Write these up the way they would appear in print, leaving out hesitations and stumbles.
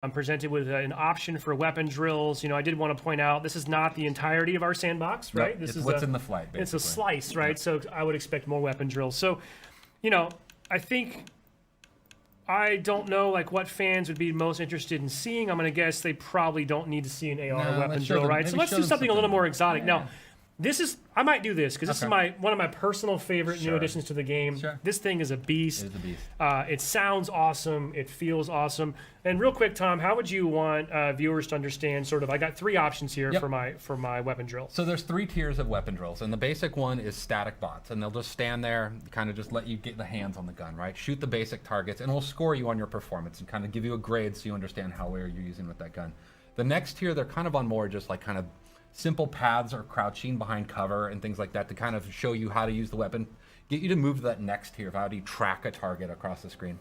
I'm presented with an option for weapon drills. I did want to point out this is not the entirety of our sandbox, right? No, this it's is what's in the flight, basically. It's a slice, right? So I would expect more weapon drills. So, I think I don't know what fans would be most interested in seeing. I'm going to guess they probably don't need to see an AR weapon drill, right? So let's do something a little more exotic. Yeah. Now, I might do this because this is one of my personal favorite new additions to the game. Sure. This thing is a beast. It is a beast. It sounds awesome. It feels awesome. And real quick, Tom, how would you want viewers to understand I got 3 options here for my weapon drill. So there's 3 tiers of weapon drills, and the basic one is static bots, and they'll just stand there, kind of just let you get the hands on the gun, right? Shoot the basic targets, and we'll score you on your performance and kind of give you a grade so you understand how well you're using with that gun. The next tier, they're kind of on more just kind of simple paths or crouching behind cover and things like that to kind of show you how to use the weapon, get you to move to that next tier of how do you track a target across the screen.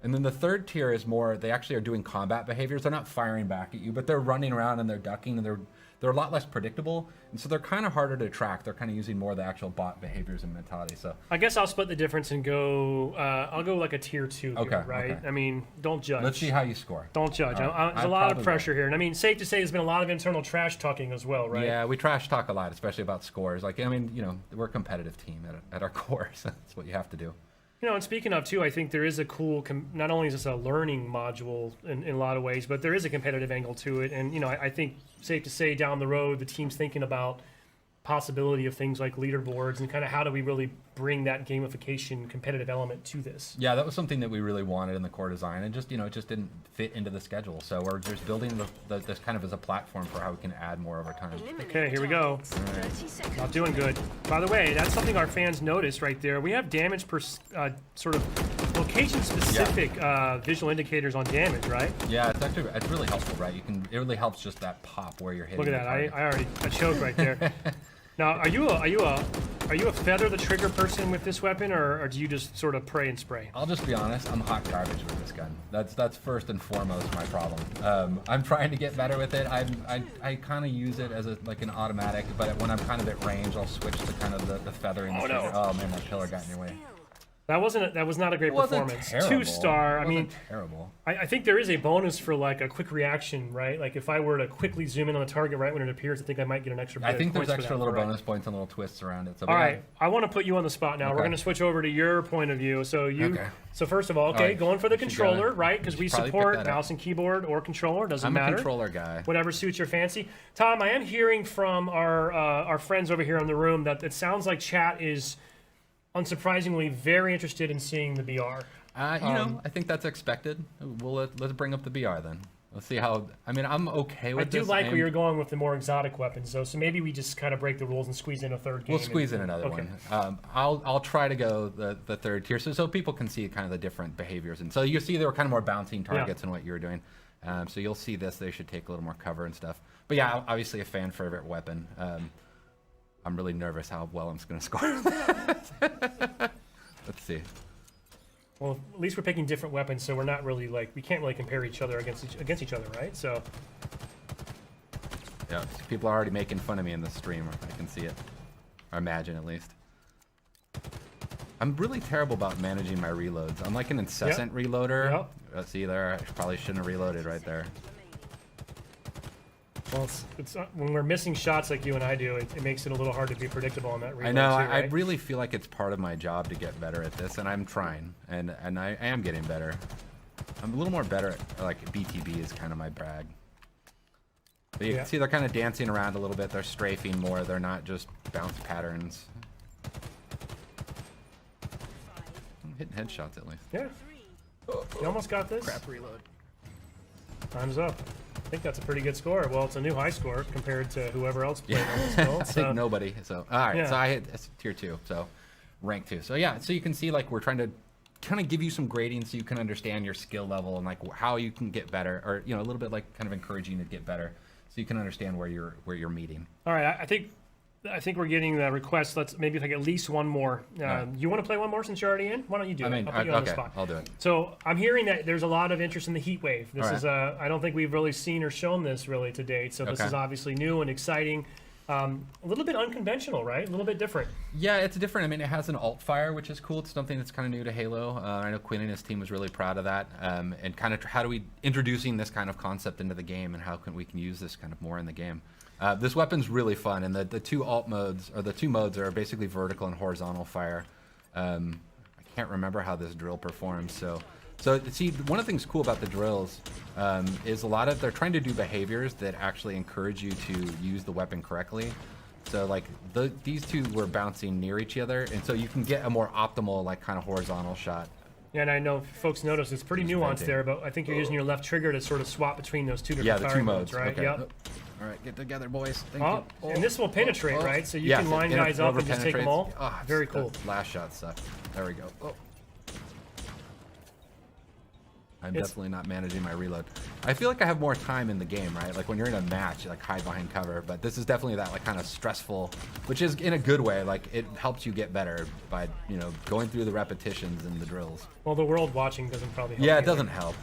And then the third tier is more, they actually are doing combat behaviors. They're not firing back at you, but they're running around and they're ducking, and they're a lot less predictable. And so they're kind of harder to track. They're kind of using more of the actual bot behaviors and mentality. So I guess I'll split the difference and go, I'll go like a tier 2 here, right? Okay. I mean, don't judge. Let's see how you score. Don't judge. There's a lot of pressure here. And I mean, safe to say there's been a lot of internal trash talking as well, right? Yeah, we trash talk a lot, especially about scores. We're a competitive team at our core, so that's what you have to do. And speaking of, too, I think there is a cool, not only is this a learning module in a lot of ways, but there is a competitive angle to it. And, I think safe to say down the road, the team's thinking about possibility of things like leaderboards and kind of how do we really bring that gamification competitive element to this. Yeah, that was something that we really wanted in the core design, and just it just didn't fit into the schedule. So we're just building this kind of as a platform for how we can add more over time. Okay, here we go. Right. Not doing good. By the way, that's something our fans noticed right there. We have damage per sort of location-specific visual indicators on damage, right? Yeah, it's really helpful, right? It really helps just that pop where you're hitting. Look at that! I choked right there. Now, are you a feather the trigger person with this weapon, or do you just sort of pray and spray? I'll just be honest, I'm hot garbage with this gun. That's first and foremost my problem. I'm trying to get better with it. I kind of use it as an automatic, but when I'm kind of at range, I'll switch to kind of the feathering. Oh no! Oh man, that pillar got in your way. That was not a great performance. Terrible. 2-star. I mean, terrible. I think there is a bonus for a quick reaction, right? Like if I were to quickly zoom in on the target right when it appears, I think I might get an extra. I think there's extra little bonus points and little twists around it. So all right, I want to put you on the spot now. Okay. We're going to switch over to your point of view. So So first of all, right. going for the controller, right? Because we support mouse and keyboard or controller. Doesn't matter. I'm a controller guy. Whatever suits your fancy. Tom, I am hearing from our friends over here in the room that it sounds like chat is unsurprisingly very interested in seeing the BR. I think that's expected. Let's bring up the BR then. Let's see how. I mean, I'm okay with this. I do like where you're going with the more exotic weapons, though. So maybe we just kind of break the rules and squeeze in a third game. We'll squeeze in another one. I'll try to go the third tier so people can see kind of the different behaviors. And so you see there were kind of more bouncing targets in what you were doing. So you'll see this. They should take a little more cover and stuff. But yeah, obviously a fan favorite weapon. I'm really nervous how well I'm going to score. Let's see. Well, at least we're picking different weapons, so we're not really we can't really compare each other against each other, right? So. Yeah, people are already making fun of me in the stream. I can see it, or imagine at least. I'm really terrible about managing my reloads. I'm like an incessant reloader. Yep. See there, I probably shouldn't have reloaded right there. Well, it's when we're missing shots like you and I do, it makes it a little hard to be predictable on that reload. I know. Too, right? I really feel like it's part of my job to get better at this, and I'm trying, and I am getting better. I'm a little more better at BTB is kind of my brag. But you can see they're kind of dancing around a little bit. They're strafing more. They're not just bounce patterns. I'm hitting headshots at least. Yeah. You almost got this. Crap reload. Time's up. I think that's a pretty good score. Well, it's a new high score compared to whoever else played on this build. I think nobody. So all right. So I hit tier 2. So rank 2. So yeah. So you can see we're trying to kind of give you some grading so you can understand your skill level and how you can get better, or a little bit kind of encouraging you to get better, so you can understand where you're meeting. All right. I think we're getting the request. Let's maybe at least one more. You want to play one more since you're already in? Why don't you do it? I'll put you on the spot. I'll do it. So I'm hearing that there's a lot of interest in the heat wave. This is I don't think we've really seen or shown this really to date. So this is obviously new and exciting. A little bit unconventional, right? A little bit different. Yeah, it's different. I mean, it has an alt fire, which is cool. It's something that's kind of new to Halo. I know Quinn and his team was really proud of that. And kind of how do we introducing this kind of concept into the game, and how can we use this kind of more in the game. This weapon's really fun, and the two alt modes, or the two modes, are basically vertical and horizontal fire. I can't remember how this drill performs, so see, one of the things cool about the drills is they're trying to do behaviors that actually encourage you to use the weapon correctly. So like these two were bouncing near each other, and so you can get a more optimal like kind of horizontal shot. Yeah, and I know folks notice it's pretty nuanced there, but I think you're using your left trigger to sort of swap between those two different the two modes, right? Okay. Yep. All right, get together, boys. Thank you. And this will penetrate, right? So you can line guys up and just take them all. Oh, very cool. Last shot sucked. There we go. Oh. I'm definitely not managing my reload. I feel like I have more time in the game, right? Like when you're in a match, you like hide behind cover, but this is definitely that like kind of stressful, which is in a good way. Like it helps you get better by, you know, going through the repetitions and the drills. Well, the world watching doesn't probably help. Yeah, it either. doesn't help.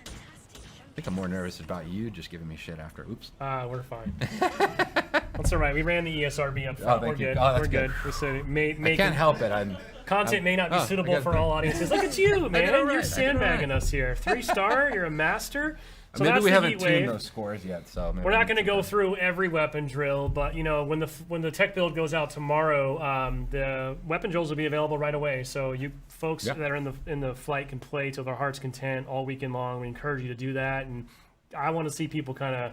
I think I'm more nervous about you just giving me shit after. Oops. We're fine. That's all right. We ran the ESRB up front. We're good. Oh, that's We're good. We said I can't help it. Content may not be suitable for all audiences. Look at you, man. You're sandbagging us here. 3-star. You're a master. So maybe that's we the haven't heat tuned wave. those scores yet, so maybe We're not going to go through every weapon drill, but you know, when the tech build goes out tomorrow, the weapon drills will be available right away. So you folks that are in the flight can play to their heart's content all weekend long. We encourage you to do that, and I want to see people kind of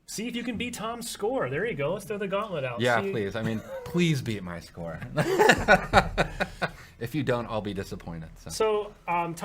see if you can beat Tom's score. There you go. Let's throw the gauntlet out. Yeah, please. I mean, please beat my score. If you don't, I'll be disappointed. So Tom,